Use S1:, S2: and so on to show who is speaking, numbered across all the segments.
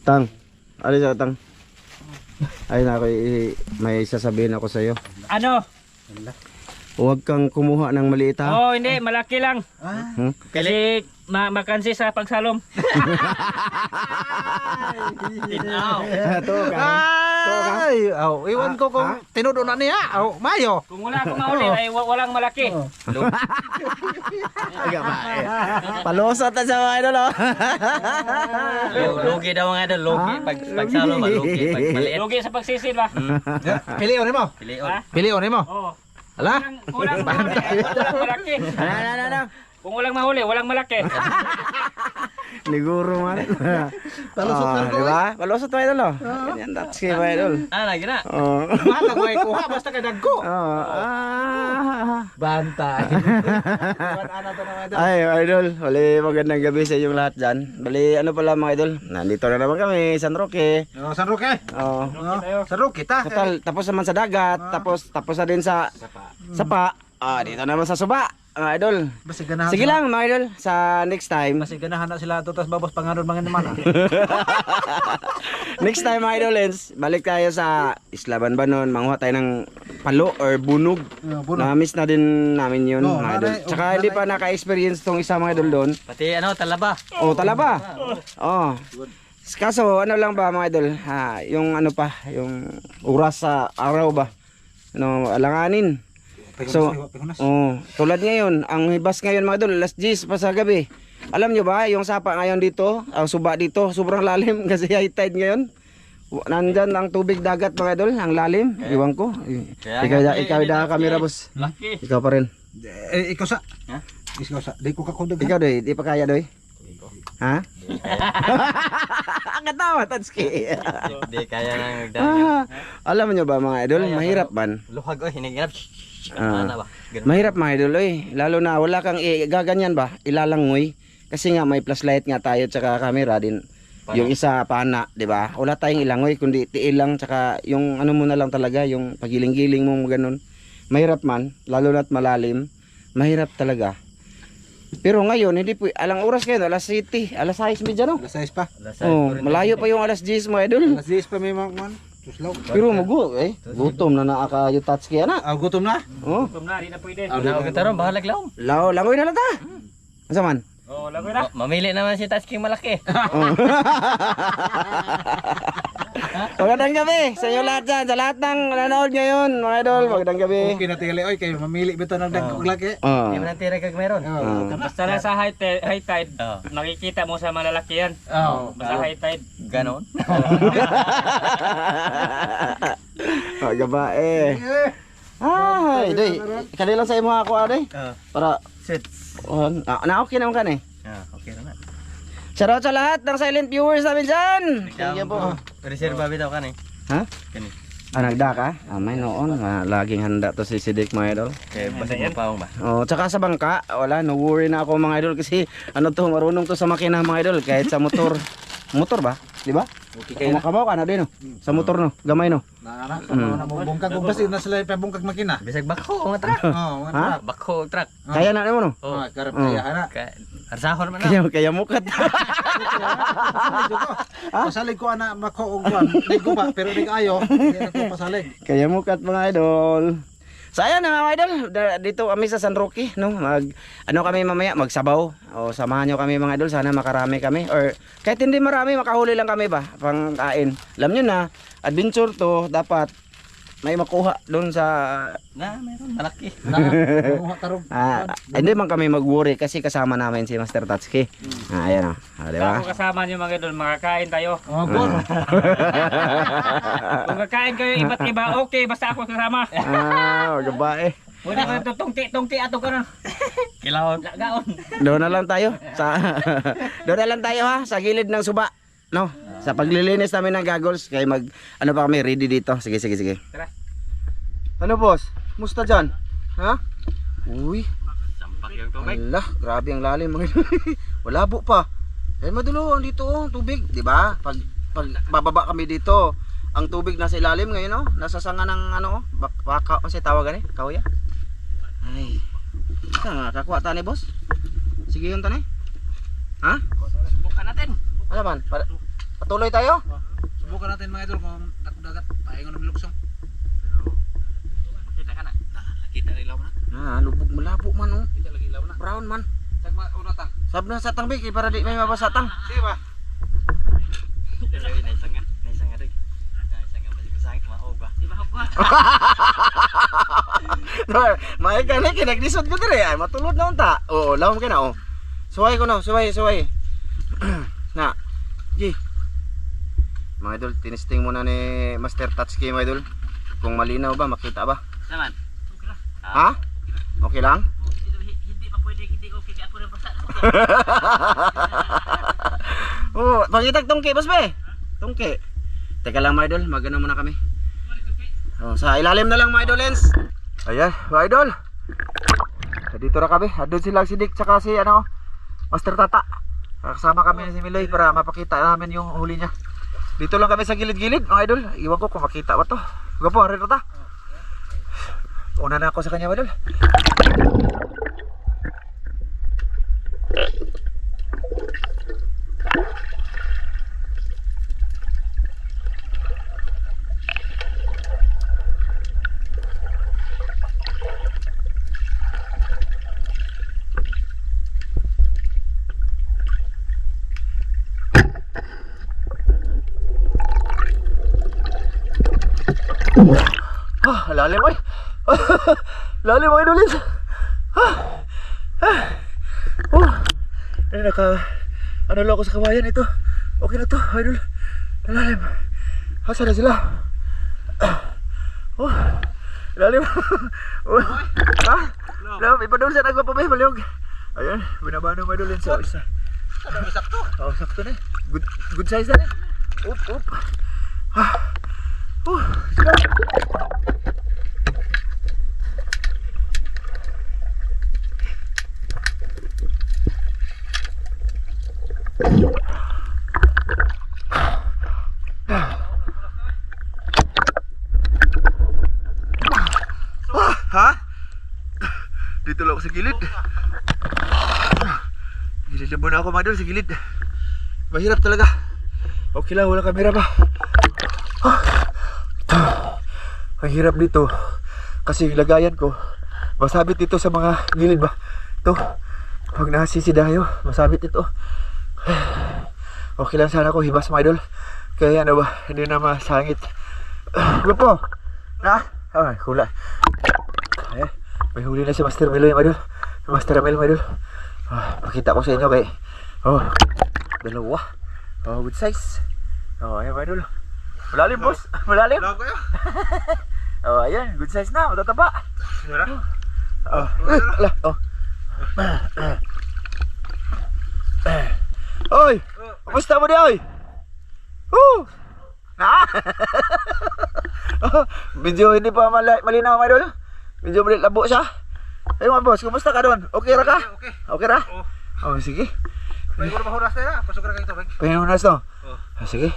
S1: Tang. Alis ako, Tang. Ay na may sasabihin ako sa iyo.
S2: Ano?
S1: Huwag kang kumuha ng maliit ha.
S2: Oh, hindi, malaki lang. Kasi makansi sa pagsalom. Tinaw.
S3: Ay, iwan ko kung tinudo na niya. Mayo.
S2: Kung wala akong mahuli, ay walang malaki.
S1: Palusot na sa mga idol oh.
S4: Lugi daw mga idol, lugi. Pagsalom, lugi. Pag maliit.
S2: Lugi sa pagsisid ba?
S3: Pilion mo.
S4: Pilion.
S3: Pilion mo.
S2: Oo.
S3: Ala?
S2: Kulang mahuli, walang malaki.
S1: Ano.
S2: Kung walang mahuli, walang malaki.
S1: Liguro man. Palusot na ko. Diba? Palusot na idol oh. Ganyan that's kay mga idol.
S4: Lagi na.
S1: Oh.
S3: Mahal lang may kuha basta kay dagko. Bantay.
S1: Ay, idol, bali magandang gabi sa inyong lahat dyan. Bali, ano pala mga idol, nandito na naman kami, San Roque.
S3: San Roque.
S1: Oh.
S3: San Roque ta.
S1: Total, tapos naman sa dagat, tapos na din sa sapa. Dito naman sa suba, mga idol.
S3: Basta ganahan.
S1: Sige lang mga idol, sa next time.
S3: Basta ganahan na sila to tas babos panganon mga naman.
S1: Next time mga idol, balik tayo sa Isla Banbanon, manguha tayo ng palo or bunog. Na-miss na din namin yun mga idol. Tsaka hindi pa naka-experience tong isa mga idol doon.
S4: Pati talaba.
S1: Oh, talaba. Oh. Kaso ano lang ba mga idol, yung ano pa, yung oras sa araw ba? Ano, alanganin. So, tulad ngayon, ang hibas ngayon mga idol, alas 10 pa sa gabi. Alam nyo ba, yung sapa ngayon dito, ang suba dito, sobrang lalim kasi high tide ngayon. Nandyan ang tubig dagat mga idol, ang lalim, iwan ko. Ikaw da camera boss.
S4: Laki.
S1: Ikaw pa rin.
S3: Ikaw sa. Ikaw sa. Di ko kakundag.
S1: Ikaw doy, di pa kaya doy? Ha? Ang katawa, Tatsuki.
S4: Di kaya nang nagdaan.
S1: Alam nyo ba mga idol, mahirap man.
S4: Luhag hiniginap.
S1: Mahirap mga idol lalo na wala kang gaganyan ba, ilalangoy. Kasi nga may flashlight nga tayo tsaka camera din. Yung isa pana, 'di ba? Wala tayong ilangoy kundi tiil lang tsaka yung ano mo na lang talaga, yung pagiling-giling mo ganun. Mahirap man, lalo na't malalim. Mahirap talaga. Pero ngayon, hindi po, alang oras kayo, alas 7, alas 6:30 no?
S3: Alas 6 pa.
S1: Malayo pa yung alas 10 mga idol.
S3: Alas 10 pa may mga man.
S1: Pero gutom na naaka yung touch kaya na.
S3: Gutom na.
S2: Gutom na, di na pwede.
S4: Taron, bahalag laom.
S1: Langoy na lang ta. Asa man?
S2: Oh, lagoy na.
S4: Mamili naman si Tasking malaki.
S1: Magandang gabi sa inyo lahat dyan, sa lahat ng nanonood ngayon mga idol, magandang gabi.
S3: Okay na tingali, kayo mamili bito ng dagkog laki.
S4: Hindi mo nang tira kag meron.
S2: Basta lang sa high tide, makikita mo sa malalaki yan. Basta high tide.
S4: Ganon.
S1: Magabae. Ay, doy. Kanilang sa imo ako aday. Para
S4: Sit.
S1: na okay naman kan
S4: Okay na.
S1: Shoutout sa lahat ng silent viewers namin dyan. Thank you po.
S4: Reserva bitaw kan
S1: Ha?
S4: Kani.
S1: Nagda ka? May noon. Laging handa to si Sidik mga idol.
S4: Kay basig mo paong ba.
S1: Tsaka sa bangka, wala, no worry na ako mga idol kasi marunong to sa makina mga idol kahit sa motor. Motor ba? Di ba? Okay kayo. Kumakabaw ka na din no? Sa motor no? Gamay no?
S3: Na mo bungkag ug basi na sila pabungkag makina.
S4: Bisag bakho nga truck.
S1: Ha?
S4: Bakho truck.
S1: Kaya na mo no?
S3: Karap kaya ana.
S4: Arsahon man na.
S1: Kaya mukat.
S3: Pasalig ko ana mako og kwan. Ligo ba pero di ayo. Hindi na ko pasalig.
S1: Kaya mukat mga idol. So ayan na mga idol, dito kami sa San Roque, no? Kami mamaya, magsabaw. O samahan nyo kami mga idol, sana makarami kami. Or kahit hindi marami, makahuli lang kami ba, pang kain. Alam nyo na, adventure to, dapat may makuha doon sa...
S4: Meron, malaki.
S1: Hindi man kami mag-worry kasi kasama namin si Master Tatsuki. Ayan o, diba?
S2: Kung kasama nyo mga idol, makakain tayo. Kung kakain kayo iba't iba, okay, basta ako kasama.
S1: Magabae.
S2: Pwede ka ito, tungti ato ka na.
S4: Kilahon.
S2: Gaon.
S1: Doon na lang tayo. Doon na lang tayo ha, sa gilid ng suba. No, sa paglilinis namin ng goggles, kaya ano pa kami, ready dito. Sige.
S2: Tara.
S1: Ano boss? Musta dyan? Ha? Uy.
S4: Sampak yung tubig.
S1: Allah, grabe ang lalim mga Walabo pa. Madulo dito tubig, di ba? Pag bababa kami dito, ang tubig nasa ilalim ngayon no? Nasa sanga ng baka kasi tawagan kawya. Ay. Kakuha tani boss. Sige yun tani. Ha?
S4: Subukan natin.
S1: Ano man? Patuloy tayo.
S3: Subukan natin mga idol kung dagat. Pahingon ng luksong.
S4: Kita ka na. Nakita rin lang na.
S1: Lubog malabo man oh.
S3: Kita lagi ilaw na.
S1: Brown man.
S3: Tagma una tang.
S1: Sab na sa tang biki para di may mabasa tang.
S3: Sige ba?
S4: Dalawi na isang nga. Na isang nga rin. Na isang nga pwede masangit. Maog ba? Di ba ba?
S1: May kani kinaglisod ko dire ay matulod na unta. Oo, lawom ka na oh. Suway ko na, suway. Na. Gi. Mga idol, tinisting muna ni Master Tatsuki mga idol. Kung malinaw ba, makita ba?
S4: Naman.
S1: Ha? Okay lang?
S4: Hindi pa pwede. Hindi okay. Kaya ako rin basa.
S1: Oh, pangitag tungki, boss be. Tungki. Teka lang mga idol, magano muna kami. Oh, sa ilalim na lang mga idol lens. Ayan, mga idol. Dito na kami. Andun sila si Dick tsaka si Master Tata. Kasama kami si Miloy para mapakita namin yung huli niya. Dito lang kami sa gilid-gilid mga idol. Iwan ko kung makita ba to. Gapo, hari Tata. Una na ako sa kanya mga idol. Lalim ay. Lalim ay idol. Ano lang ako sa kawayan ito. Okay na to, idol. Lalim. Asa na sila? Lalim. Lalim, ipadol sa nagpapabay, baliog. Ayan, binabano mo idol sa isa.
S3: Sakto.
S1: Oh, sakto na. Good size na. Up. Sige. Ha? Dito lang ako sa gilid. Gilid na muna ako mga idol, sa gilid. Mahirap talaga. Okay lang, wala kamera pa. Ang hirap dito kasi yung lagayan ko masabit dito sa mga gilid ba. Ito, pag nasisidayo, masabit ito. Okay lang sana ako hibas mga idol. Kaya ano ba, hindi na masangit. Gupo! Na? Ay, hula. Ayan, may huli na si Master Milo yung idol. Master Milo mga idol. Pakita ko sa inyo kay dalawa. Good size. Ayan mga idol. Malalim boss, malalim.
S3: Lago yo.
S1: Ayan, good size na, matataba.
S3: Sira.
S1: Oy, kumusta mo di oy? Medyo hindi pa malinaw mga idol. Medyo mali labo siya. Ay mga boss, kumusta ka doon? Okay ra ka?
S3: Okay.
S1: Okay ra? Oh, sige.
S3: Pwede ko na mahuras na. Pasok na kayo tubig.
S1: Pinunas to. Sige.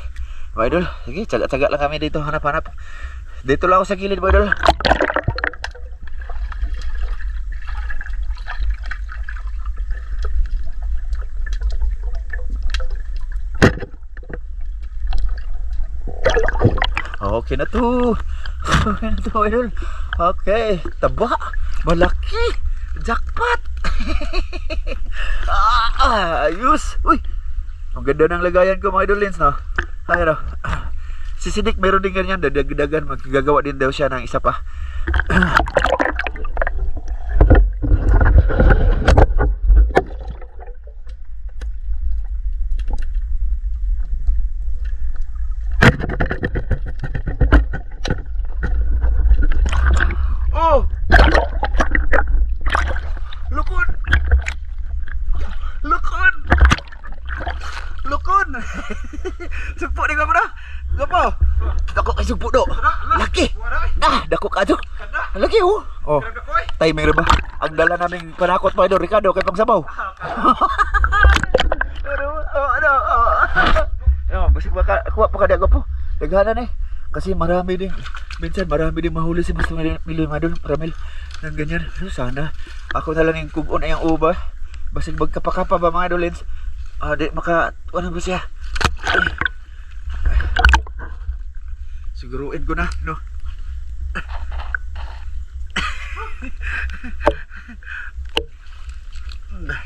S1: Mga idol, sige, tsaga-tsaga lang kami dito, hanap-hanap. Dito lang ako sa gilid, mga idol. Okay na to. Okay na to, idol. Okay, taba. Malaki. Jackpot. Ayos. Uy, ang ganda ng lagayan ko, mga idol lens, no? Ay, ano. Si Sidik meron din ganyan, dadagdagan, magagagawa din daw siya ng isa pa. Oh! Lukon! Lukon! Lukon! Sumpo ni kamu dah. Gapo? Dako kay sumpo do. Laki. Dako ka do. Laki oh. Oh. Timing ra ba? Ang dala naming panakot pa do Ricardo kay pangsabaw. Yo, basig baka kuha pa kada gapo. Daghanan kasi marami ding minsan marami ding mahuli si Mr. Milo Madol, Ramil. Nang ganyan. Sana ako na lang yung kugon ay ang uba. Basig magkapakapa ba mga dolens? Di maka ano ba siya?
S5: Siguruin ko na, no?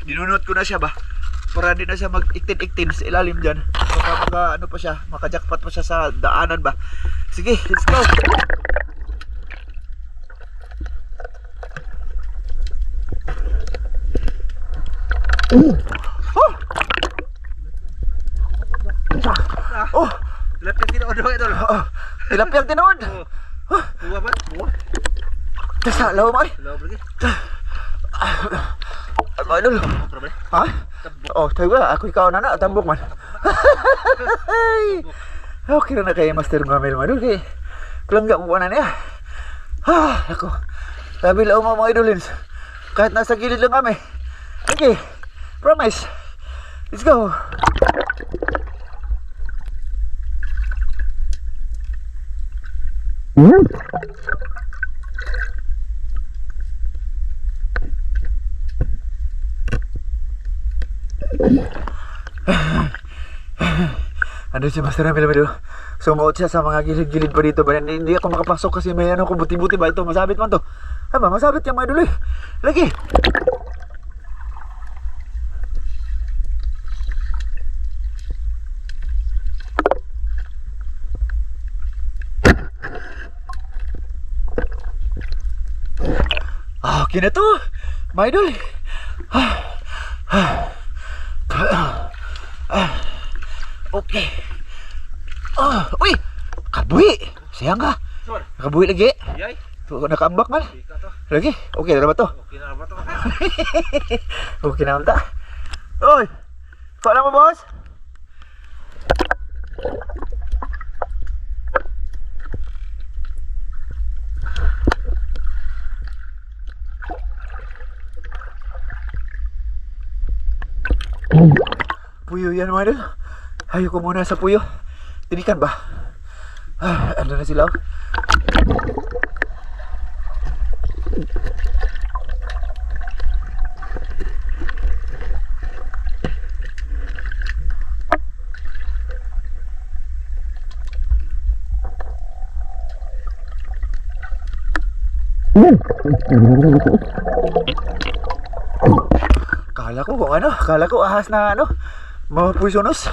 S5: Dinunot ko na siya ba? Para di na siya mag-iktin-iktin sa ilalim dyan. Baka ano pa siya, makajakpat pa siya sa daanan ba? Sige, let's go! Oh!
S3: Tilapia tinood ho idol.
S5: Tilapia tinood!
S3: Buwa ba? Buwa.
S5: Tasa, lawa mo ay!
S3: Lawa lagi.
S5: Ano, idol? Ha? Oh, tayo ba? Ako ikaw na na, tambok man. Okay na kayo, Master Mamel Madul. Kaya, pelangga ko na niya. Ako. Sabi lang mga idolins. Kahit nasa gilid lang kami. Okay, promise. Let's go. Ano si Master Ramil Mado? Sumuot siya sa mga gilid-gilid pa dito. Hindi ako makapasok kasi may ano ko buti-buti ba ito? Masabit man to. Ay ba, masabit yung mga duloy. Lagi. Okay na to. Mga idol. Okay. Uy! Kabuhi! Sayang ka. Kabuhi lagi.
S3: Yay.
S5: Nakaambak man. Lagi. Okay na ba to?
S3: Okay na ba to?
S5: Okay na ta. Uy! Pala mo, boss? Puyo yan mga idol. Ayoko muna sa puyo. Tinikan ba? Ano na sila? Kala ko ahas na ano, mga puisonos.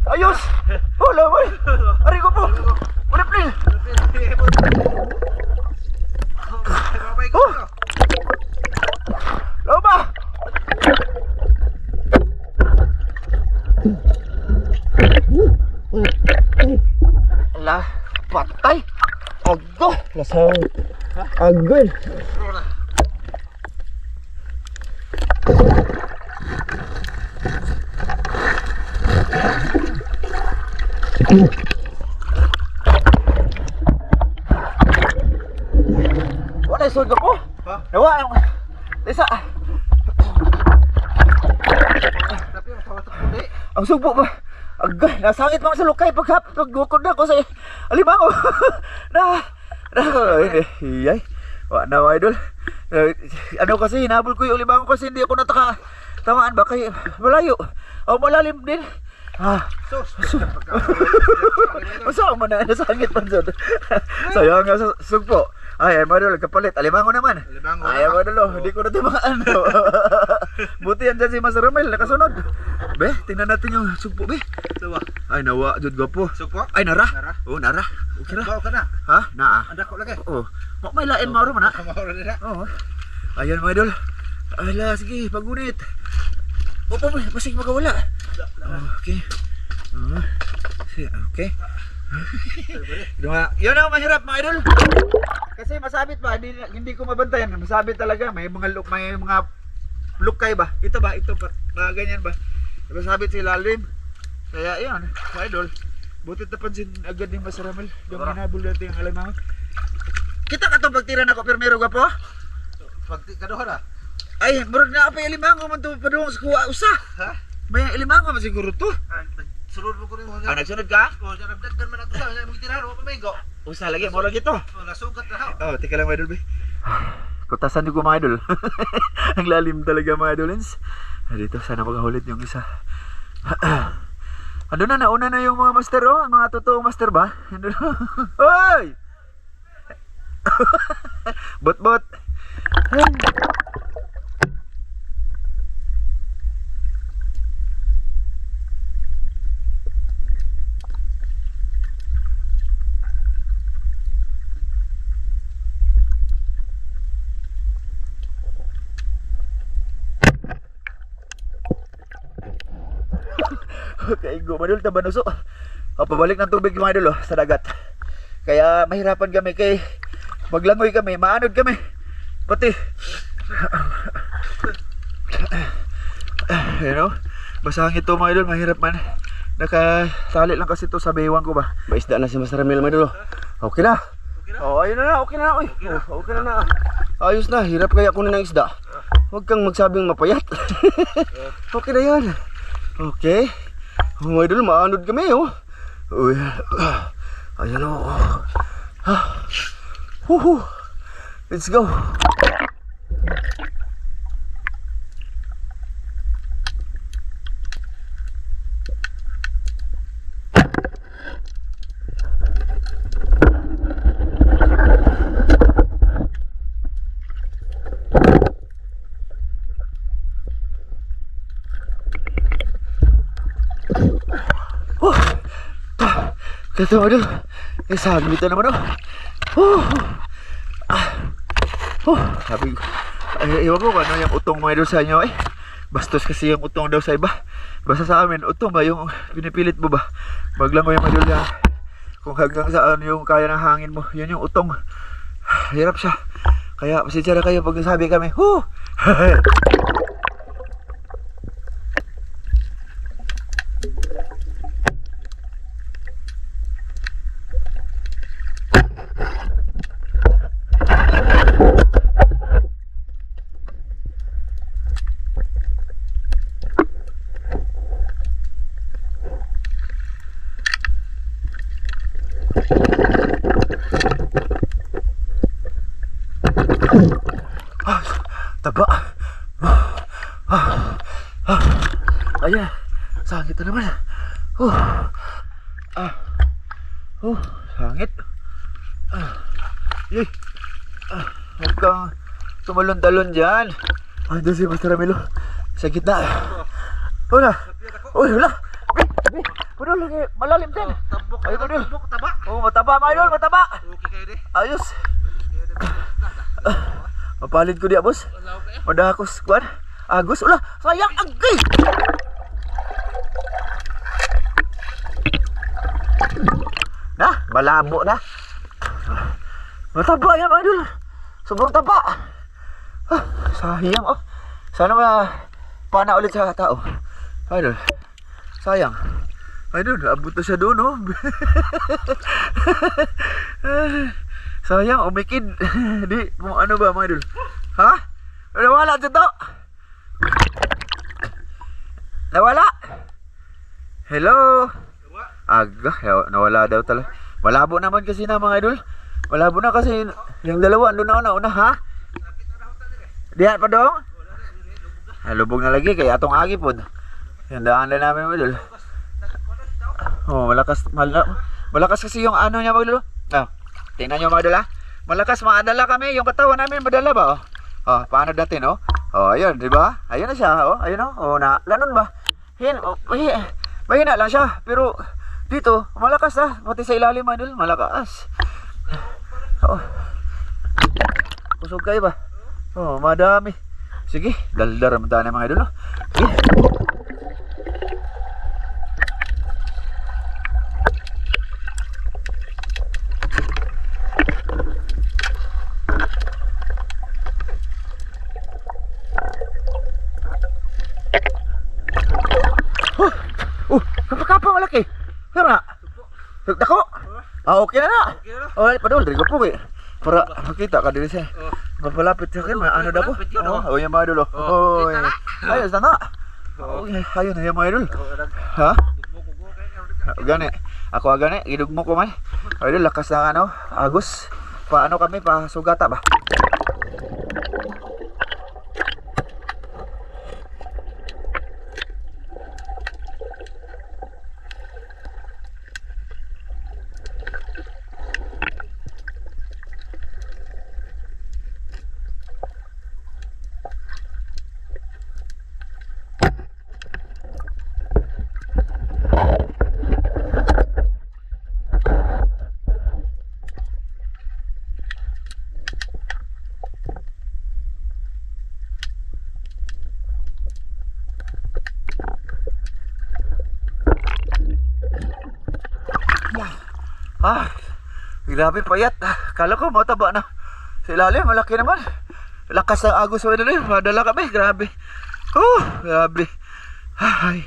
S5: Ayos! Oh, lamay! Ari ko po! Urip nil! Oh! Lama! Ala, patay! Ago! Lasang! Agol! Wala isod ko.
S3: Ha?
S5: Nawa ang Lisa.
S3: Tapi ang tawag kundi.
S5: Ang sugpo ba? Agay, nasangit mga sa lukay pagwakod na ko sa alimango. Iyay. Wa na mga idol. Ano kasi hinabol ko yung alimango kasi hindi ako nataka tamaan ba kay malayo. O malalim din. Masa mo na nasangit man sa sayang nga sa sugpo. Ay madol kapalit alimango naman. Ay madol hindi ko na timaan. Buti yan dyan si Mas Romel nakasunod. Be, tingnan natin yung sugpo be.
S3: Dawa.
S5: Ay nawa jud gwapo.
S3: Sugpo?
S5: Ay nara.
S3: Nara.
S5: Oh nara. Okay ra.
S3: Bawa ka na.
S5: Ha? Naa.
S3: Anda ko lagi.
S5: Oo. May lain maro man ha.
S3: Kamahoro nila.
S5: Oo. Ayan mga idol. Ala sige pagunit. Opo mo, basig makawala. Okay. Okay. Yun ang mahirap mga idol. Kasi masabit ba, hindi ko mabantayan. Masabit talaga, may mga lukay ba? Ito ba? Ito pa ganyan ba? Masabit sa ilalim. Kaya yun, mga idol. Butit napansin agad ni Mas Ramel. Yung hinabol natin ang alamang. Kita ka tong pagtira na ko permero gwapo.
S3: Pag kaduha na.
S5: Ay, murag na apay limango man to padung sa kuha usa.
S3: Ha?
S5: May limango man siguro to.
S3: Sunod mo ko rin mga.
S5: Nagsunod ka?
S3: Oh, siya nagdagdan man ako sa. Mga tirahan mo pamenggo.
S5: Usa lagi murag ito.
S3: Oh, nasugat na ha.
S5: Oh, tika lang mga idol. Kutasan ko mga idol. Ang lalim talaga mga idolins. Dito sana maghahulit yung isa. Ano na, nauna na yung mga master oh, ang mga totoong master ba? Ano na? Hoy! Bot. Kaigo madul tabanuso. Pabalik ng tubig mga idol sa dagat. Kaya mahirapan kami kay maglangoy kami, maanod kami. Pati you know, basahang ito mga idol, mahirap man. Nakasali lang kasi ito sa baywang ko ba.
S1: Maisda na si Master Ramil mga idol. Okay na. Oh, ayun na, okay na. Oy. Oh, okay na. Ayos na, hirap kaya kunin ng isda. Huwag kang magsabing mapayat. Okay na yan. Okay. Oh, mga idol, maanod kami oh. Uy. Ayan oh. Woohoo. Let's go. Ito aduh, sabi ito naman sabi, iwan ko ano yung utong mga idol sa inyo bastos kasi yung utong daw sa iba, basta sa amin utong ba yung pinipilit mo ba, maglangoy yung idol yan, kung hanggang saan yung kaya ng hangin mo, yun yung utong, hirap siya, kaya pasensya na kayo pag nasabi kami, taba. Ayan, sangit na naman. Sangit. Huwag kang tumalon-talon dyan. Ay, doon si Master Ramilo. Sa gitna. Wala. Uy, wala. Padol, malalim din. Ay, padol.
S3: Taba.
S5: Oh, mataba, mga idol, mataba.
S3: Okay kayo di.
S5: Ayos. Mapalid ko diya, boss. Madakos, kuan. Agos, ulah. Sayang, agay. Nah, malabo na. Mataba yan, idol. Sobrang taba. Sayang, oh. Sana pana ulit sa tao. Idol. Sayang. Idol, abot na siya doon, oh. Sayang, umikid. Di, kung ano ba mga idol? Ha? Nawala dito. Nawala. Hello. Aga, nawala daw talaga. Malabo naman kasi na mga idol. Malabo na kasi yung dalawa, doon na una, ha? Diyan pa dong? Lubog na lagi, kaya atong agi po. Yung daan na namin mga idol. Oh, malakas kasi yung ano niya mga idol. Tingnan nyo mga idol, malakas madala kami, yung katawan namin madala ba paano dati no? Ayun, di ba? Ayun na siya, ayun na, ganun ba? Mahina lang siya, pero dito, malakas pati sa ilalim mga idol, malakas. Kusog kayo ba? Madami. Sige, daldar naman tayo mga idol, Sige. Kapag malaki. Kaya na. Dako. Okay na na. Padol, dito po Para makita ka dili siya. Mapalapit sa akin, may ano daw ko. Oh, yan mga idol. Oh, ayos na nga. Oh, ayun na yan mga idol. Ha? Gani. Ako gani, idugmo ko may. Idol, lakas ng ano, agos. Paano kami, pa sugata ba? Ah, grabe payat. Kala ko mataba na. Sa ilalim, malaki naman. Lakas ng agos mo dito. Madala kami, grabe. Grabe. Ay.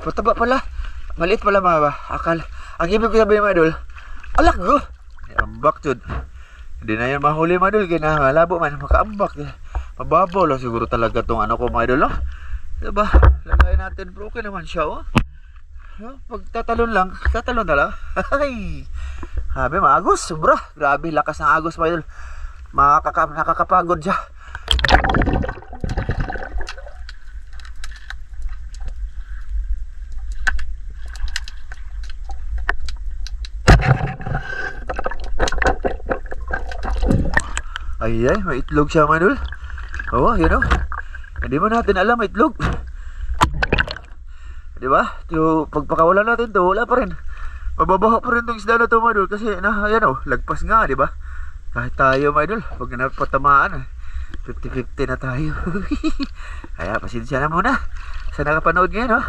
S5: Pataba pala. Maliit pala mga ba. Akala. Ang ibig ko sabihin mga idol, alak ko. Ambak jud. Hindi na yan mahuli mga idol. Malabo man. Makaambak. Mababaw lang siguro talaga tong ano ko mga idol. No? Diba? Lagay natin. Pero okay naman siya. Oh. Pag tatalon lang, tatalon na lang. Ay, sabi maagos, sobra. Grabe, lakas ng agos mga idol. Nakakapagod siya. Ay, may itlog siya mga idol. Oo, yun o. Hindi mo natin alam, may itlog. Diba? Yung pagpakawalan natin to, wala pa rin. Mababaho pa rin itong isda na to mga idol. Kasi ayan o, lagpas nga diba? Kahit tayo mga idol, pag napatamaan 50-50 na tayo. Kaya pasensya na muna sa nakapanood ngayon.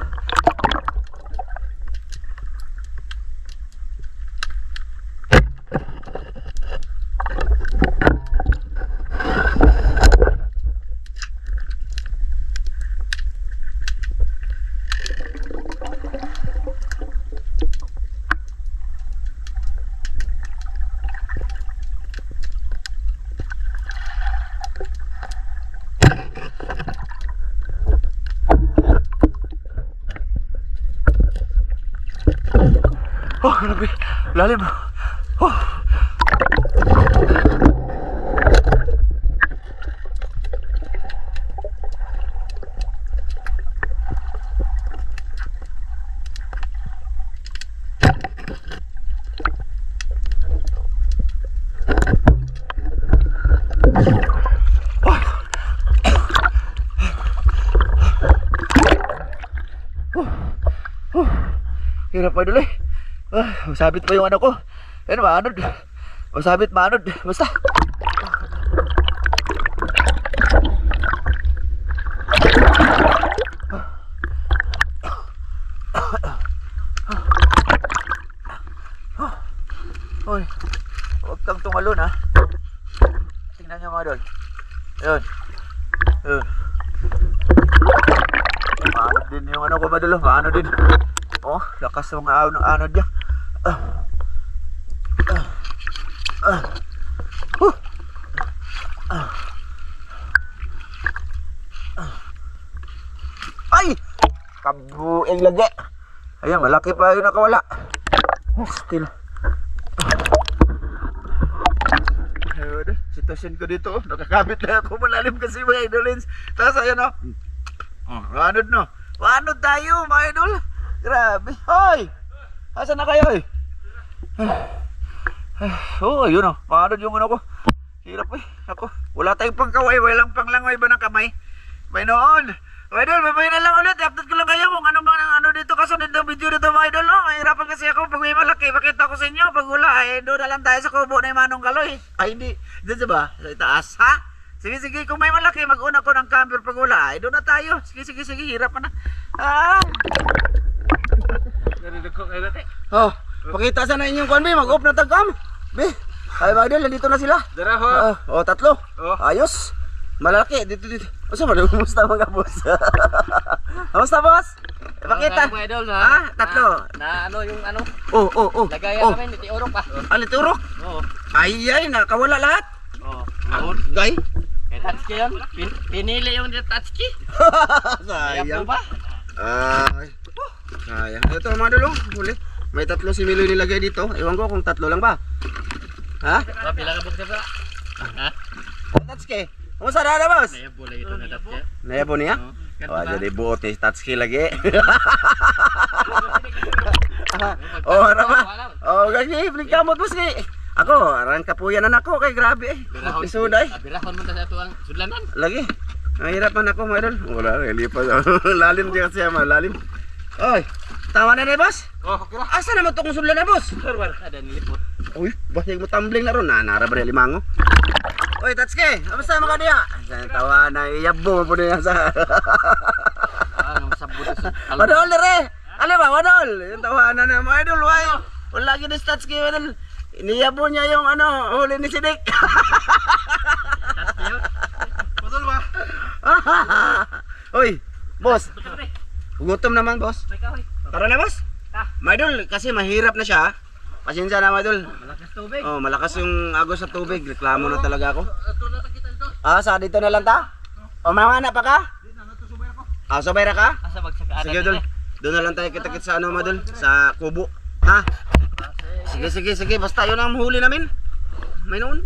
S5: Oh, grabe. Lalim. Oh. Hirap pa dulu. Masabit pa yung ano ko. Ano maanod. Masabit maanod. Basta. Hoy. Huwag kang tumalon ha. Tingnan nyo mga dol. Ayun. Ayun. Maanod din yung ano ko mga dol. Maanod din. Oh, lakas ng anod niya. Ay! Kabueng lagi. Ayan, malaki pa yung nakawala. Still. Ayun, sitwasyon ko dito. Nakakabit na ako malalim kasi mga idolins. Tapos ayan o. Anod no. Anod tayo mga idol. Grabe. Hoy! Asan na kayo eh? Oh, yun o. Maanod yung ano ko. Hirap eh. Ako. Wala tayong pangkaway. Walang panglangway ba ng kamay? May noon. Mga idol, mamaya na lang ulit. I-update ko lang kayo kung ano bang ano dito. Kasunod ng video dito mga idol. No? Mahirapan kasi ako pag may malaki. Pakita ko sa inyo. Pag wala eh. Doon na lang tayo sa kubo na yung Manong Kaloy. Ay hindi. Diyan ba? Sa itaas. Ha? Sige, sige. Kung may malaki, mag-una ko ng camper pag wala. Eh, doon na tayo. Sige, sige, sige. Hirap na. Ah! Oh, pakita sana inyong kuan be, mag-off na tagkam. Be, ay mga idol, nandito na sila.
S2: Dara ho.
S5: Oh, tatlo.
S2: Oh.
S5: Ayos. Malaki dito dito. Asa ba? Kumusta mga boss? Kumusta boss?
S1: Pakita.
S4: Mga idol na.
S1: Ah, tatlo.
S4: Na ano yung ano?
S1: Oh.
S4: Lagayan
S1: Oh,
S4: namin, itiurok pa.
S1: aliturok.
S4: Oo.
S1: Ay, nakawala lahat.
S4: Oo.
S1: Gay.
S4: Eh, Tatsuki yun. Pinili yung Tatsuki.
S1: Sayang.
S4: ba?
S1: Ay. Sayang. Ito mga idol, huli. May tatlo si Milo nilagay dito. Ewan ko kung tatlo lang ba. Ha?
S4: Pila ka buksa ba? Ha?
S1: Tatsuki. Kumusta na boss?
S4: Naya bola ito na Tatsuki.
S1: Nayabo niya? Oh, jadi buot ni Tatsuki lagi. Oh, ano ba? Oh, gagi, kamot boss ni. Ako, arang kapuyanan ako kay grabe eh. Isuday.
S4: Abirahon mo ta sa tuang sudlanan.
S1: Lagi. Nahirapan ako, mga idol. Wala, lipas. Lalim din kasi, lalim. Oy, tama na rin, boss?
S4: Oh, okay ra.
S1: Asa naman ito kung sullan na, boss?
S4: Ada nilipot.
S1: Uy, boss, yung mo tumbling na ron. Narabre, limango. Oy, Tatsuki, kamusta mga diya? Tawa na, iyabo mo po niya sa...
S4: Ah, masabot sa.
S1: Wadol na rin! Alam ba, wadol? Yung tawanan na, mga idol, why? Wala lagi ni Tatsuki, wadol. Iniyabo niya yung ano, huli ni Sidik.
S3: Padol ba?
S1: Uy, boss. Gutom naman, boss. Tara na, boss. Mga idol, kasi mahirap na siya. Pasensya na, mga idol.
S4: Malakas tubig.
S1: Oh, malakas yung agos sa tubig. Reklamo na talaga ako. Ah, sa dito na lang ta? O, mamana pa ka? Ah, sabay ra ka?
S4: Asa magsaka
S1: Sige, idol. Doon na lang tayo kita-kit sa ano, mga idol. Sa kubo. Ha? Sige. Basta yun ang huli namin. May noon.